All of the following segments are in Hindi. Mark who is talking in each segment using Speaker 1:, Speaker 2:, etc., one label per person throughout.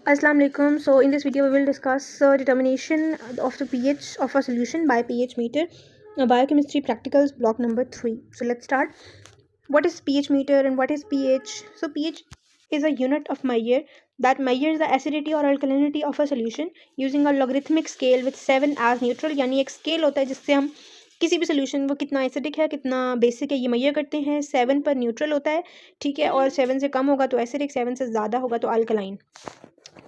Speaker 1: Assalamu alaikum. So in this video we will discuss determination of the pH of a solution by pH meter, biochemistry practicals block number 3. So let's start. What is pH meter and what is pH? So pH is a unit of measure that measures the acidity or alkalinity of a solution using a logarithmic scale with 7 as neutral. यानी एक स्केल होता है जिससे हम किसी भी सोल्यूशन वो कितना एसिडिक है कितना बेसिक है ये मेजर करते हैं. 7 पर न्यूट्रल होता है, ठीक है, और 7 से कम होगा तो एसिडिक, 7 से ज़्यादा होगा तो अल्कलाइन.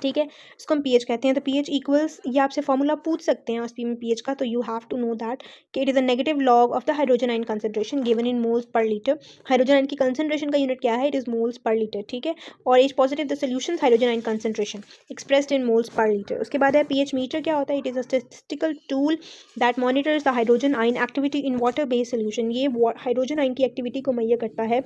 Speaker 1: ठीक है, इसको हम पीएच कहते हैं. तो पीएच इक्वल्स, ये आपसे फॉर्मूला पूछ सकते हैं एसपी में पीएच का, तो you have to know that कि it is a negative log of the hydrogen ion concentration given in moles per litre. Hydrogen ion की कंसंट्रेशन का यूनिट क्या है? It is moles per litre. ठीक है, और H positive the solution hydrogen ion concentration expressed in moles per litre. उसके बाद है पीएच मीटर. क्या होता है? It is a statistical tool that monitors the hydrogen ion activity in water based solution. ये हाइड्रोजन आयन की एक्टिविटी को मेजर करता है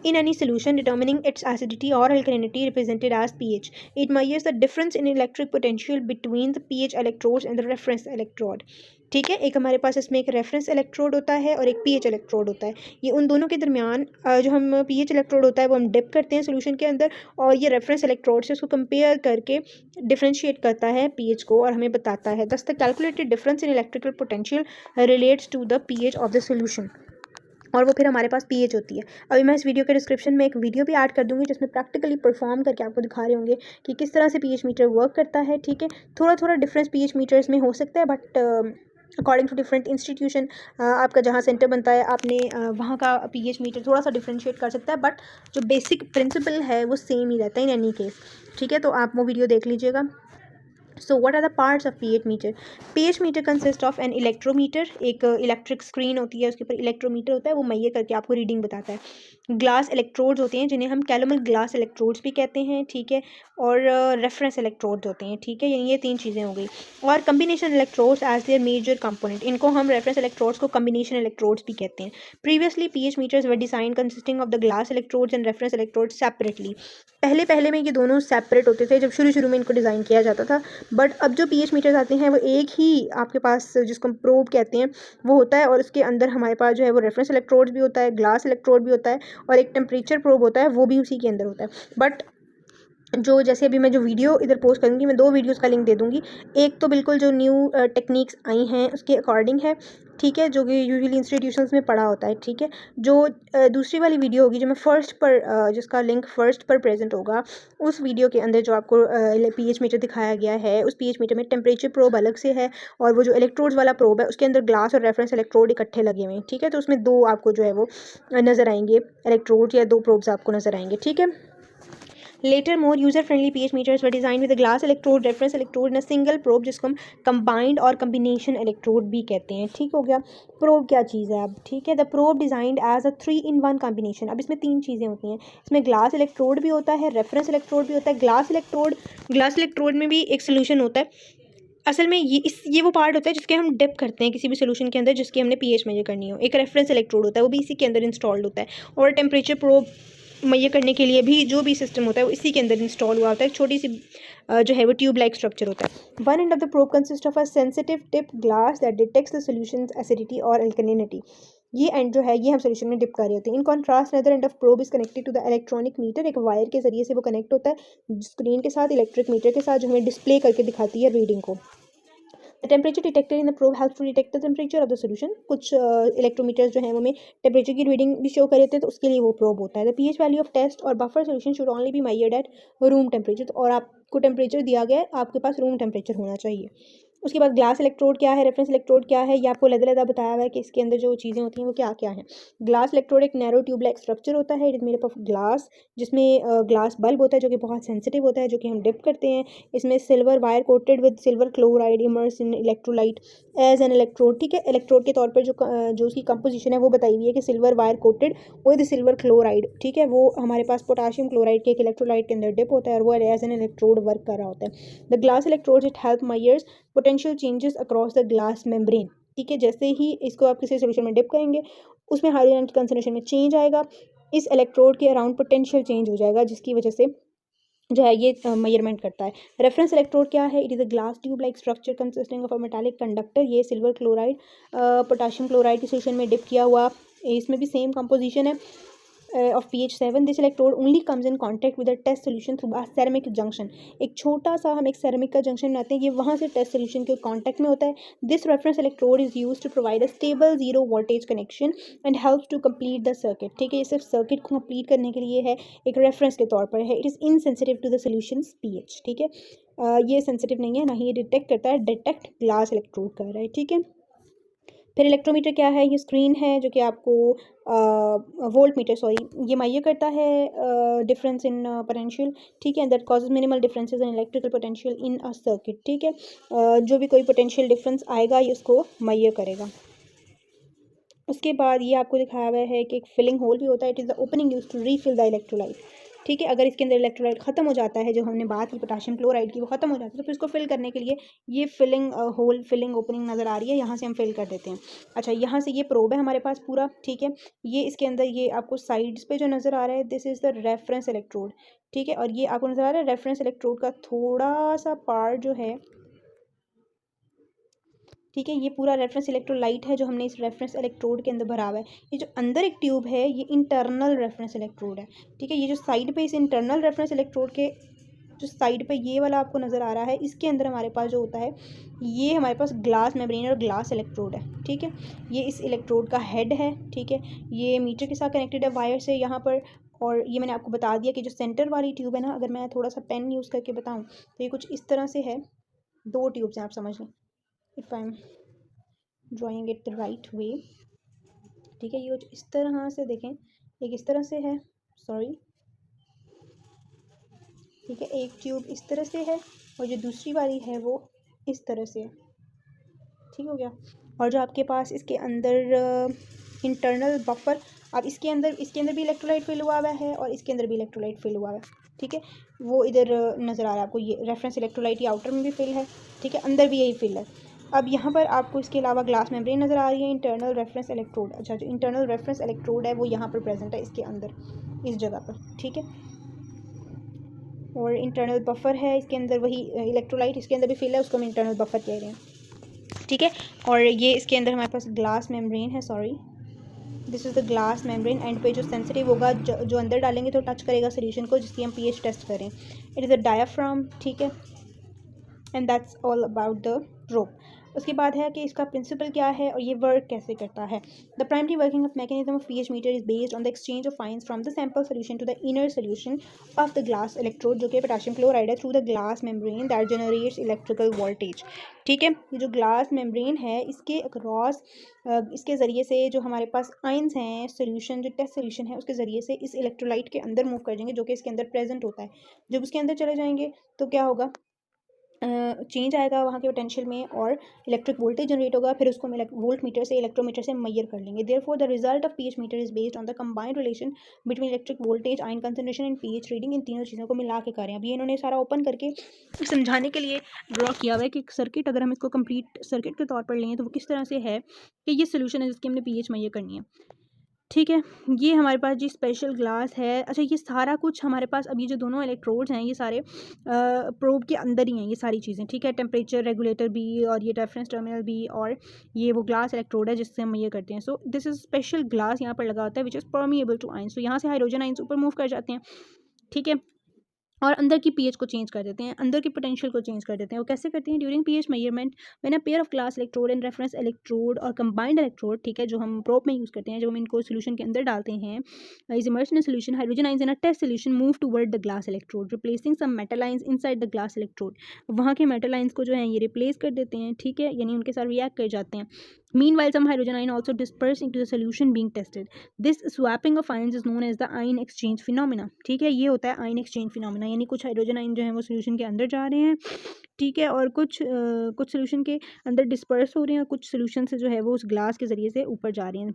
Speaker 1: in any solution, determining its acidity or alkalinity represented as pH. It measures the difference in electric potential between the pH electrodes and the reference electrode. ठीक है, एक हमारे पास इसमें एक रेफरेंस इलेक्ट्रोड होता है और एक पीएच इलेक्ट्रोड होता है. ये उन दोनों के दरमियान जो हम पीएच इलेक्ट्रोड होता है वो हम डिप करते हैं सोल्यूशन के अंदर, और ये रेफरेंस इलेक्ट्रोड से उसको कंपेयर करके डिफ्रेंशिएट करता है पीएच को और हमें बताता है. Thus the calculated difference in electrical potential relates to the pH of the solution, और वो फिर हमारे पास पीएच होती है. अभी मैं इस वीडियो के डिस्क्रिप्शन में एक वीडियो भी ऐड कर दूंगी जिसमें प्रैक्टिकली परफॉर्म करके आपको दिखा रहे होंगे कि किस तरह से पीएच मीटर वर्क करता है. ठीक है, थोड़ा थोड़ा डिफरेंस पीएच मीटर्स में हो सकता है, but according to different institution आपका जहाँ सेंटर बनता है आपने वहाँ का पीएच मीटर थोड़ा सा डिफ्रेंशिएट कर सकता है, बट जो बेसिक प्रिंसिपल है वो सेम ही रहता है इन एनी केस. ठीक है, तो आप वो वीडियो देख लीजिएगा. So what are the parts of pH meter? pH meter consists of an electrometer, एक इलेक्ट्रिक स्क्रीन होती है, उसके ऊपर इलेक्ट्रोमीटर होता है, वो मेजर करके आपको रीडिंग बताता है. ग्लास इलेक्ट्रोड्स होते हैं जिन्हें हम कैलोमल ग्लास इलेक्ट्रोड्स भी कहते हैं. ठीक है, और रेफरेंस इलेक्ट्रोड्स होते हैं. ठीक है, ये 3 चीज़ें हो गई. और combination electrodes as their major component, इनको हम रेफरेंस इलेक्ट्रोड्स को कम्बिनेशन इलेक्ट्रोड्स भी कहते हैं. Previously pH meters were designed consisting of the glass electrodes and reference electrodes separately. पहले में ये दोनों सेपरेट होते थे जब शुरू में इनको डिज़ाइन किया जाता था, बट अब जो पीएच मीटर्स आते हैं वो एक ही आपके पास जिसको हम प्रोब कहते हैं वो होता है, और उसके अंदर हमारे पास जो है वो रेफरेंस इलेक्ट्रोड्स भी होता है, ग्लास इलेक्ट्रोड भी होता है, और एक टेम्परेचर प्रोब होता है वो भी उसी के अंदर होता है. बट जो जैसे अभी मैं जो वीडियो इधर पोस्ट करूँगी, मैं 2 वीडियोस का लिंक दे दूँगी. एक तो बिल्कुल जो न्यू टेक्निक्स आई हैं उसके अकॉर्डिंग है, ठीक है, जो कि यूजुअली इंस्टीट्यूशंस में पढ़ा होता है. ठीक है, जो दूसरी वाली वीडियो होगी जो मैं फर्स्ट पर जिसका लिंक फर्स्ट पर प्रेजेंट होगा, उस वीडियो के अंदर जो आपको पीएच मीटर दिखाया गया है, उस पीएच मीटर में टेम्परेचर प्रोब अलग से है, और वो जो इलेक्ट्रोड्स वाला प्रोब है उसके अंदर ग्लास और रेफरेंस इलेक्ट्रोड इकट्ठे लगे हुए हैं. ठीक है, तो उसमें 2 आपको जो है वो नज़र आएंगे इलेक्ट्रोड, या 2 प्रोब्स आपको नज़र आएंगे. ठीक है, Later, more user-friendly pH meters were designed with a glass electrode, reference electrode, and a single probe, जिसको हम combined और combination electrode भी कहते हैं. ठीक हो गया. probe क्या चीज़ है अब? ठीक है, the probe designed as a 3-in-1 combination. अब इसमें 3 चीज़ें होती हैं. इसमें glass electrode भी होता है, reference electrode भी होता है. glass electrode में भी एक solution होता है. असल में ये वो पार्ट होता है जिसके हम डिप करते हैं किसी भी सोल्यूशन के अंदर जिसकी हमने पीएच मेजर करनी हो. एक रेफरेंस इलेक्ट्रोड होता है, वो भी इसी के अंदर इंस्टॉल्ड होता है, और टेम्परेचर प्रोब मेजर करने के लिए भी जो भी सिस्टम होता है वो इसी के अंदर इंस्टॉल हुआ होता है. छोटी सी जो है वो ट्यूब लाइक स्ट्रक्चर होता है. One end of the probe consist of a sensitive tip glass that detects the solution acidity और अल्कलिनिटी. ये एंड जो है ये हम सोल्यूशन में डिप कर रहे होते हैं. In contrast other end of probe is connected to the electronic meter. एक वायर के जरिए से वो कनेक्ट होता है स्क्रीन के साथ, इलेक्ट्रिक मीटर के साथ, जो हमें डिस्प्ले करके दिखाती है रीडिंग को. The temperature detected in the probe helps to detect the temperature of the solution. कुछ इलेक्ट्रोमीटर्स जो हैं वो हमें टेम्परेचर की रीडिंग भी शो कर देते हैं, तो उसके लिए वो प्रोब होता है. The pH value of test और buffer solution should only be measured at room temperature. और आपको टेम्परेचर दिया गया है, आपके पास रूम टेम्परेचर होना चाहिए. उसके बाद ग्लास इलेक्ट्रोड क्या है, रेफरेंस इलेक्ट्रोड क्या है, ये आपको अलग-अलग बताया हुआ है कि इसके अंदर जो चीज़ें होती हैं वो क्या क्या हैं. ग्लास इलेक्ट्रोड एक नैरो ट्यूब लाइक स्ट्रक्चर होता है, it is made up of glass, जिसमें ग्लास बल्ब होता है जो कि बहुत सेंसिटिव होता है, जो कि हम डिप करते हैं. इसमें silver wire coated with silver chloride immerse in electrolyte as an electrode. ठीक है, इलेक्ट्रोड के तौर पर जो उसकी कंपोजिशन है वो बताई हुई है कि silver wire coated with silver chloride. ठीक है, वो हमारे पास पोटाशियम क्लोराइड के एक इलेक्ट्रोलाइट के अंदर डिप होता है और वो एज एन इलेक्ट्रोड वर्क कर रहा होता है. The glass electrode it help measures potential changes across the glass membrane. ठीक है, जैसे ही इसको आप किसी सोल्यूशन में डिप करेंगे उसमें हाइड्रोजन की कंसंट्रेशन में चेंज आएगा, इस इलेक्ट्रोड के अराउंड पोटेंशियल चेंज हो जाएगा, जिसकी वजह से जो है ये मेजरमेंट करता है. रेफरेंस इलेक्ट्रोड क्या है? It is a glass tube like structure consisting of a metallic conductor. ये सिल्वर क्लोराइड पोटाशियम क्लोराइड की सोल्यूशन में डिप किया हुआ, इसमें भी सेम कंपोजिशन है. of pH7, this electrode only comes in contact with the test solution through a ceramic junction. एक छोटा सा हम एक ceramic का junction बनाते हैं, ये वहाँ से test solution के contact में होता है. This reference electrode is used to provide a stable zero voltage connection and helps to complete the circuit. ठीक है, ये सिर्फ circuit को complete करने के लिए है, एक reference के तौर पर है. It is insensitive to the solution's pH. ठीक है, ये sensitive नहीं है, ना ही ये detect करता है, detect glass electrode कर रहा है. ठीक है, फिर इलेक्ट्रोमीटर क्या है, ये स्क्रीन है जो कि आपको वोल्ट मीटर ये माइय करता है डिफरेंस इन पोटेंशियल. ठीक है, that causes minimal differences in electrical potential in a circuit. ठीक है, जो भी कोई पोटेंशियल डिफरेंस आएगा ये उसको माइय करेगा. उसके बाद ये आपको दिखाया हुआ है कि एक फिलिंग होल भी होता है. It is the opening use to refill the electrolyte. ठीक है, अगर इसके अंदर इलेक्ट्रोलाइट ख़त्म हो जाता है, जो हमने बात की पोटेशियम क्लोराइड की, वो ख़त्म हो जाता है, तो फिर इसको फिल करने के लिए ये फिलिंग होल फिलिंग ओपनिंग नज़र आ रही है, यहाँ से हम फिल कर देते हैं. अच्छा, यहाँ से ये प्रोब है हमारे पास पूरा. ठीक है, ये इसके अंदर ये आपको साइड्स पे जो नज़र आ रहा है, this is the reference electrode. ठीक है, और ये आपको नज़र आ रहा है रेफरेंस इलेक्ट्रोड का थोड़ा सा पार्ट जो है. ठीक है, ये पूरा रेफरेंस इलेक्ट्रोलाइट है जो हमने इस रेफरेंस इलेक्ट्रोड के अंदर भरा हुआ है. ये जो अंदर एक ट्यूब है ये इंटरनल रेफरेंस इलेक्ट्रोड है. ठीक है, ये जो साइड पे इस इंटरनल रेफरेंस इलेक्ट्रोड के जो साइड पे ये वाला आपको नज़र आ रहा है, इसके अंदर हमारे पास जो होता है, ये हमारे पास ग्लास मेम्ब्रेन और ग्लास इलेक्ट्रोड है. ठीक है, ये इस इलेक्ट्रोड का हेड है. ठीक है, ये मीटर के साथ कनेक्टेड है वायर से यहाँ पर. और ये मैंने आपको बता दिया कि जो सेंटर वाली ट्यूब है ना, अगर मैं थोड़ा सा पेन यूज़ करके बताऊँ तो ये कुछ इस तरह से है. दो ट्यूब्स हैं, आप समझ लें, if I am drawing it the right way. ठीक है, ये इस तरह से देखें, एक इस तरह से है, सॉरी. ठीक है, एक ट्यूब इस तरह से है और जो दूसरी वाली है वो इस तरह से है. ठीक हो गया. और जो आपके पास इसके अंदर इंटरनल बफर, अब इसके अंदर भी इलेक्ट्रोलाइट फिल हुआ है और इसके अंदर भी इलेक्ट्रोलाइट फिल हुआ है. ठीक है, वो इधर नज़र आ रहा है आपको, ये रेफरेंस इलेक्ट्रोलाइट ये आउटर में भी फिल है. ठीक है, अंदर भी यही फिल है. अब यहाँ पर आपको इसके अलावा ग्लास मेम्ब्रेन नज़र आ रही है, इंटरनल रेफरेंस इलेक्ट्रोड. अच्छा, जो इंटरनल रेफरेंस इलेक्ट्रोड है वो यहाँ पर प्रेजेंट है, इसके अंदर इस जगह पर. ठीक है, और इंटरनल बफर है इसके अंदर, वही इलेक्ट्रोलाइट इसके अंदर भी फिल है, उसको हम इंटरनल बफर कह रहे हैं. ठीक है, और ये इसके अंदर हमारे पास ग्लास मेम्ब्रेन है, sorry, this is the glass membrane. And पे जो सेंसिटिव होगा, जो अंदर डालेंगे तो टच करेगा सोल्यूशन को, जिसकी हम पीएच टेस्ट करें. It is a diaphragm. ठीक है, and that's all about the probe. उसके बाद है कि इसका प्रिंसिपल क्या है और ये वर्क कैसे करता है. The primary working of mechanism of pH meter is based on the exchange of ions from the sample solution to the inner solution of the glass electrode, जो कि पोटेशियम क्लोराइड है, through the glass membrane that generates electrical voltage. ठीक है, ये जो ग्लास मेम्ब्रेन है इसके अक्रॉस इसके ज़रिए से जो हमारे पास आयंस हैं, सोल्यूशन जो टेस्ट सोल्यूशन है उसके ज़रिए से इस इलेक्ट्रोलाइट के अंदर मूव कर जाएंगे, जो कि इसके अंदर प्रेजेंट होता है. जब उसके अंदर चले जाएंगे तो क्या होगा, चेंज आएगा वहाँ के पोटेंशियल में और इलेक्ट्रिक वोल्टेज जनरेट होगा. फिर उसको हम वोल्ट मीटर से इलेक्ट्रोमीटर से मेजर कर लेंगे. Therefore the result of pH meter is based on the combined relation between electric voltage, ion concentration and pH reading. इन तीनों चीज़ों को मिला के करें. अब ये इन्होंने सारा ओपन करके समझाने के लिए ड्रॉ किया हुआ है कि सर्किट अगर हम इसको कंप्लीट सर्किट के तौर पर लें तो वो किस तरह से है कि ये सोल्यूशन है जिसकी हमने पीएच मेजर करनी है. ठीक है, ये हमारे पास जी स्पेशल ग्लास है. अच्छा, ये सारा कुछ हमारे पास, अब ये जो दोनों इलेक्ट्रोड्स हैं ये सारे प्रोब के अंदर ही हैं ये सारी चीज़ें. ठीक है, टेम्परेचर रेगुलेटर भी और ये रेफरेंस टर्मिनल भी और ये वो ग्लास इलेक्ट्रोड है जिससे हम ये करते हैं. So this is special glass यहाँ पर लगा होता है which is permeable to ions. तो यहाँ से हाइड्रोजन आयंस ऊपर मूव कर जाते हैं. ठीक है, और अंदर की पीएच को चेंज कर देते हैं, अंदर के पोटेंशियल को चेंज कर देते हैं. वो कैसे करते हैं, during pH measurement when a pair of glass electrode and reference electrode और कंबाइंड इलेक्ट्रोड, ठीक है, जो हम प्रोब में यूज़ करते हैं, जब हम इनको सोल्यूशन के अंदर डालते हैं, is immersed in solution, hydrogen ions in a test solution move toward the glass electrode replacing some metal ions inside the glass electrode. वहाँ के मेटल आयंस को जो है ये रिप्लेस कर देते हैं. ठीक है, यानी उनके साथ रिएक्ट कर जाते हैं. Meanwhile, some hydrogen ion also disperse into the solution being tested. This swapping of ions is known as the ion exchange phenomena. ठीक है, ये होता है ion exchange phenomena, यानी कुछ हाइड्रोजन आयन जो है वो सोल्यूशन के अंदर जा रहे हैं. ठीक है, और कुछ सोल्यूशन के अंदर डिस्पर्स हो रहे हैं और कुछ सोल्यूशन से जो है वो उस ग्लास के ज़रिए से ऊपर जा रहे हैं.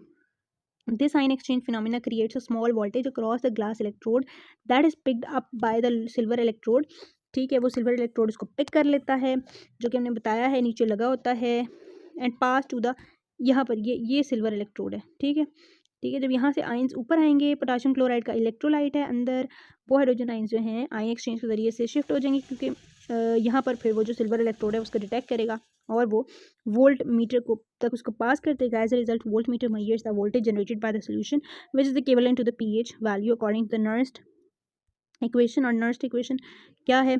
Speaker 1: This ion exchange phenomena creates a small voltage across the glass electrode that is picked up by the silver electrode. ठीक है, वो सिल्वर इलेक्ट्रोड उसको पिक कर लेता है, जो कि हमने बताया है नीचे लगा होता है, एंड पास टू द, यहाँ पर ये सिल्वर इलेक्ट्रोड है. ठीक है, ठीक है, जब यहाँ से आयंस ऊपर आएंगे, पोटेशियम क्लोराइड का इलेक्ट्रोलाइट है अंदर, वो हाइड्रोजन आयंस जो हैं आयन एक्सचेंज के ज़रिए से शिफ्ट हो जाएंगे, क्योंकि यहाँ पर फिर वो जो सिल्वर इलेक्ट्रोड है उसको डिटेक्ट करेगा और वो वोल्ट मीटर को तक उसको पास कर देगा. As a result voltmeter measures the voltage generated by the solution which is equivalent to the pH value according to the Nernst equation. और Nernst equation क्या है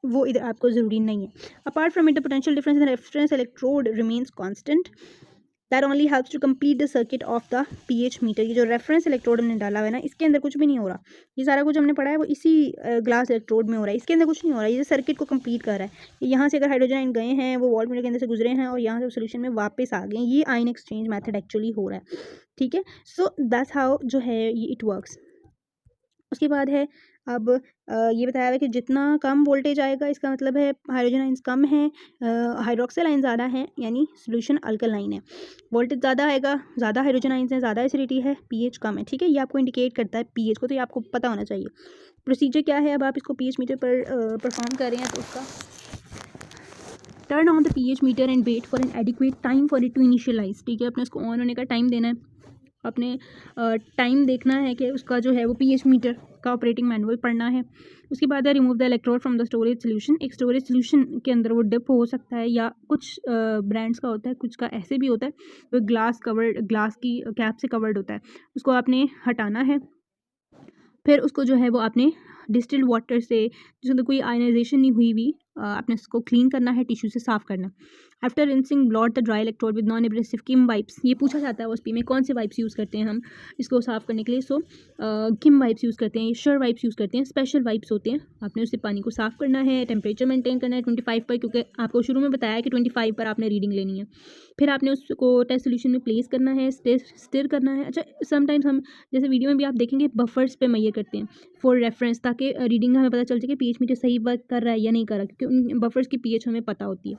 Speaker 1: वो इधर आपको ज़रूरी नहीं है. Apart from it the potential difference in reference electrode remains constant. That only helps to complete the circuit of the pH meter. ये जो रेफरेंस इलेक्ट्रोड हमने डाला हुआ है ना, इसके अंदर कुछ भी नहीं हो रहा. ये सारा कुछ हमने पढ़ा है वो इसी ग्लास इलेक्ट्रोड में हो रहा है. इसके अंदर कुछ नहीं हो रहा. ये सर्किट को कंप्लीट कर रहा है. यहाँ से अगर हाइड्रोजन आयन गए हैं वो वॉल्ट मीटर के अंदर से गुजरे हैं और यहाँ से सोल्यूशन में वापस आ गए, ये आयन एक्सचेंज मेथड एक्चुअली हो रहा है. ठीक है, सो दैट्स हाउ जो है ये इट वर्क्स. उसके बाद है अब ये बताया हुआ है कि जितना कम वोल्टेज आएगा इसका मतलब है हाइड्रोजन आइंस कम है, हाइड्रोक्सिल आइन ज़्यादा है, यानी सोल्यूशन अल्कलाइन है. वोल्टेज ज़्यादा आएगा, ज़्यादा हाइड्रोजन आइंस हैं, ज़्यादा एसिडिटी है, पीएच कम है. ठीक है, ये आपको इंडिकेट करता है पीएच को, तो ये आपको पता होना चाहिए. प्रोसीजर क्या है, अब आप इसको पीएच मीटर पर परफॉर्म कर रहे हैं तो उसका turn on the pH meter and wait for an adequate time for it to initialise. ठीक है, अपने उसको ऑन होने का टाइम देना है, अपने टाइम देखना है कि उसका जो है वो पीएच मीटर का ऑपरेटिंग मैनुअल पढ़ना है. उसके बाद है remove the electrode from the storage solution. एक स्टोरेज सोल्यूशन के अंदर वो डिप हो सकता है या कुछ ब्रांड्स का होता है, कुछ का ऐसे भी होता है वो ग्लास की कैप से कवर्ड होता है. उसको आपने हटाना है. फिर उसको जो है वो आपने डिस्टिल्ड वाटर से जिसमें कोई आयनाइजेशन नहीं हुई हुई आपने उसको क्लीन करना है, टिश्यू से साफ़ करना. After rinsing blot the dry electrode with non abrasive Kim wipes. ये पूछा जाता है उस में कौन से वाइप्स यूज़ करते हैं हम इसको साफ़ करने के लिए. सो किम वाइप्स यूज़ करते हैं, शर वाइप्स यूज़ करते हैं, स्पेशल वाइप्स होते हैं. आपने उससे पानी को साफ़ करना है, टेम्परेचर मेंटेन करना है 25 पर, क्योंकि आपको शुरू में बताया कि 25 पर आपने रीडिंग लेनी है. फिर आपने उसको टेस्ट सोल्यूशन में प्लेस करना है, स्टिर करना है. अच्छा, समटाइम्स हम जैसे वीडियो में भी आप देखेंगे बफर्स पे मेजर करते हैं फॉर रेफरेंस, ताकि रीडिंग हमें पता चल जाए कि पीएच मीटर सही वर्क कर रहा है या नहीं कर रहा, क्योंकि उन बफर्स की पीएच हमें पता होती है.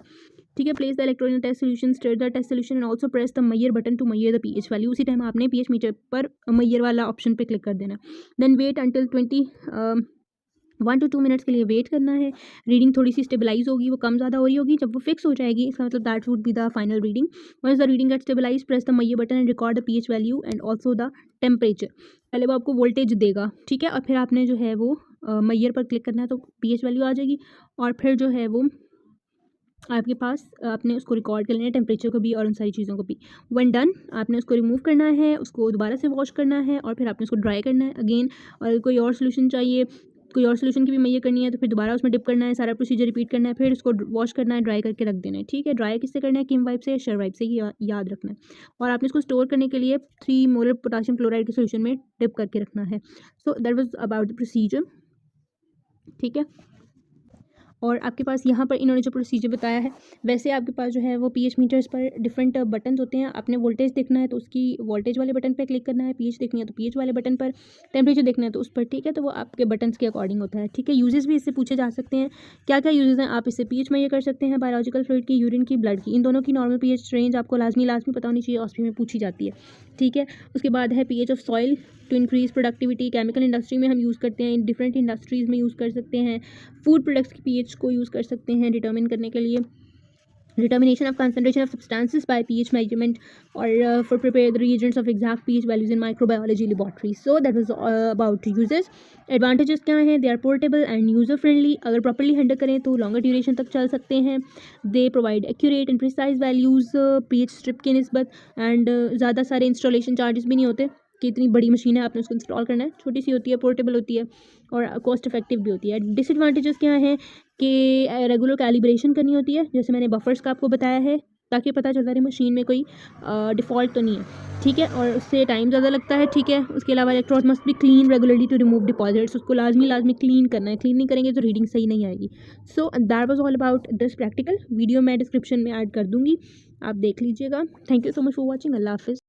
Speaker 1: ठीक है, place the electrode in test solution, stir the test solution and also press the measure button to measure the pH value. उसी टाइम आपने पीएच मीटर पर मेजर वाला ऑप्शन पे क्लिक कर देना. Then wait until 1 to 2 minutes के लिए वेट करना है. रीडिंग थोड़ी सी स्टेबलाइज होगी, वो कम ज़्यादा हो रही होगी. जब वो फिक्स हो जाएगी इसका मतलब that would be the final reading. Once the reading get stabilise press the measure button and record the pH value and also the temperature. पहले वो आपको वोल्टेज देगा, ठीक है, और फिर आपने जो है वो मेजर पर क्लिक करना है तो पीएच वैल्यू आ जाएगी. और फिर जो है वो आपके पास आपने उसको रिकॉर्ड कर लेना है, टेम्परेचर को भी और उन सारी चीज़ों को भी. व्हेन डन आपने उसको रिमूव करना है, उसको दोबारा से वॉश करना है और फिर आपने उसको ड्राई करना है अगेन. और कोई और सोल्यूशन चाहिए, कोई और सोल्यूशन की भी मेजर करनी है तो फिर दोबारा उसमें डिप करना है, सारा प्रोसीजर रिपीट करना है, फिर उसको वॉश करना है, ड्राई करके रख देना है. ठीक है, ड्राई किससे करना है, किम वाइप से या शर वाइप से, याद रखना है. और आपने इसको स्टोर करने के लिए 3 मोलर पोटाशियम क्लोराइड के सोल्यूशन में डिप करके रखना है. सो that was about the procedure. ठीक है, और आपके पास यहाँ पर इन्होंने जो प्रोसीजर बताया है, वैसे आपके पास जो है वो पीएच मीटर्स पर डिफरेंट बटन्स होते हैं. आपने वोल्टेज देखना है तो उसकी वोल्टेज वाले बटन पर क्लिक करना है, पीएच देखनी है तो पीएच वाले बटन पर, टेम्परेचर देखना है तो उस पर. ठीक है, तो वो आपके बटन्स के अकॉर्डिंग होता है. ठीक है, यूजेस भी इससे पूछे जा सकते हैं. क्या क्या यूजेस हैं, आप इससे पीएच मेजर कर सकते हैं, बायोलॉजिकल फ्लूइड की, यूरिन की, ब्लड की. इन दोनों की नॉर्मल पीएच रेंज आपको लाजमी पता होनी चाहिए, ऑस्पी में पूछी जाती है. ठीक है, उसके बाद है pH of soil to increase productivity. Chemical industry में हम यूज़ करते हैं, डिफरेंट इंडस्ट्रीज़ में यूज़ कर सकते हैं. फूड प्रोडक्ट्स की पीएच को यूज़ कर सकते हैं डिटर्मिन करने के लिए. Determination of concentration of substances by pH measurement or for prepare the reagents of exact pH values in microbiology laboratories. So that was about uses. Advantages क्या हैं, they are portable and user friendly. अगर properly handle करें तो longer duration तक चल सकते हैं. They provide accurate and precise values pH strip के निस्बत, and ज़्यादा सारे installation charges भी नहीं होते कि इतनी बड़ी मशीन है आपने उसको इंस्टॉल करना है. छोटी सी होती है, पोर्टेबल होती है और कॉस्ट इफेक्टिव भी होती है. डिसएडवांटेजेस क्या हैं कि रेगुलर कैलिब्रेशन करनी होती है, जैसे मैंने बफर्स का आपको बताया है, ताकि पता चलता रहे मशीन में कोई डिफ़ॉल्ट तो नहीं है. ठीक है, और उससे टाइम ज़्यादा लगता है. ठीक है, उसके अलावा electrode must be clean regularly to remove deposits. उसको लाजमी क्लीन करना है, क्लीन नहीं करेंगे तो रीडिंग सही नहीं आएगी. So that was all about this practical. Video मैं डिस्क्रिप्शन में ऐड कर दूँगी, आप देख लीजिएगा. Thank you so much for watching. अल्लाह हाफिज़.